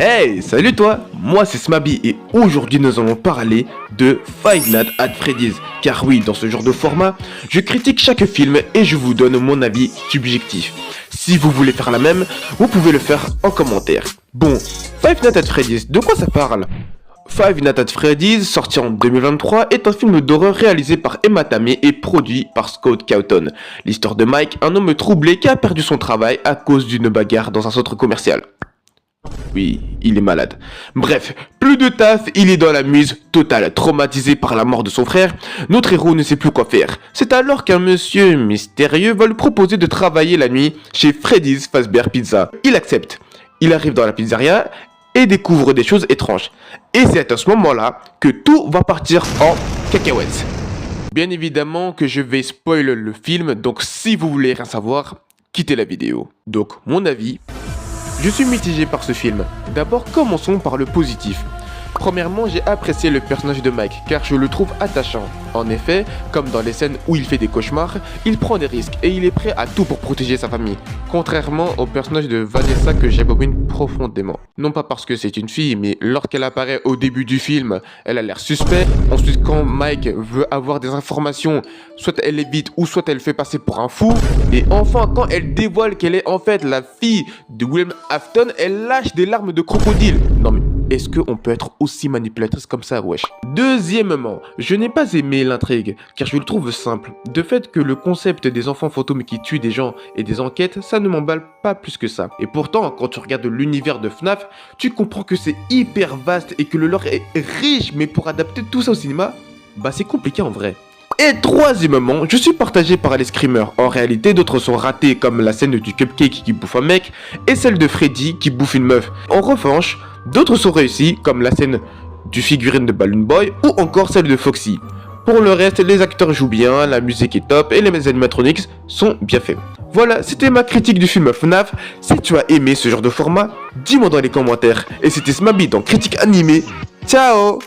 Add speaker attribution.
Speaker 1: Hey, salut toi, moi c'est Smaby et aujourd'hui nous allons parler de Five Nights at Freddy's. Car oui, dans ce genre de format, je critique chaque film et je vous donne mon avis subjectif. Si vous voulez faire la même, vous pouvez le faire en commentaire. Bon, Five Nights at Freddy's, de quoi ça parle? Five Nights at Freddy's, sorti en 2023, est un film d'horreur réalisé par Emma Tamé et produit par Scott Cawthon. L'histoire de Mike, un homme troublé qui a perdu son travail à cause d'une bagarre dans un centre commercial. Oui, il est malade. Bref, plus de taf, il est dans la muse totale. Traumatisé par la mort de son frère, notre héros ne sait plus quoi faire. C'est alors qu'un monsieur mystérieux va lui proposer de travailler la nuit chez Freddy's Fazbear Pizza. Il accepte. Il arrive dans la pizzeria et découvre des choses étranges. Et c'est à ce moment-là que tout va partir en cacahuètes. Bien évidemment que je vais spoil le film, donc si vous voulez rien savoir, quittez la vidéo. Donc, mon avis... Je suis mitigé par ce film. D'abord, commençons par le positif. Premièrement, j'ai apprécié le personnage de Mike, car je le trouve attachant. En effet, comme dans les scènes où il fait des cauchemars, il prend des risques et il est prêt à tout pour protéger sa famille. Contrairement au personnage de Vanessa que j'abomine profondément. Non pas parce que c'est une fille, mais lorsqu'elle apparaît au début du film, elle a l'air suspecte. Ensuite, quand Mike veut avoir des informations, soit elle évite ou soit elle fait passer pour un fou. Et enfin, quand elle dévoile qu'elle est en fait la fille de William Afton, elle lâche des larmes de crocodile. Non mais... est-ce qu'on peut être aussi manipulatrice comme ça, wesh? Deuxièmement, je n'ai pas aimé l'intrigue, car je le trouve simple. De fait que le concept des enfants fantômes qui tuent des gens et des enquêtes, ça ne m'emballe pas plus que ça. Et pourtant, quand tu regardes l'univers de FNAF, tu comprends que c'est hyper vaste et que le lore est riche, mais pour adapter tout ça au cinéma, bah c'est compliqué en vrai. Et troisièmement, je suis partagé par les screamers. En réalité, d'autres sont ratés, comme la scène du cupcake qui bouffe un mec, et celle de Freddy qui bouffe une meuf. En revanche, d'autres sont réussis, comme la scène du figurine de Balloon Boy, ou encore celle de Foxy. Pour le reste, les acteurs jouent bien, la musique est top, et les animatronics sont bien faits. Voilà, c'était ma critique du film FNAF. Si tu as aimé ce genre de format, dis-moi dans les commentaires. Et c'était Smaby dans Critique Animée. Ciao!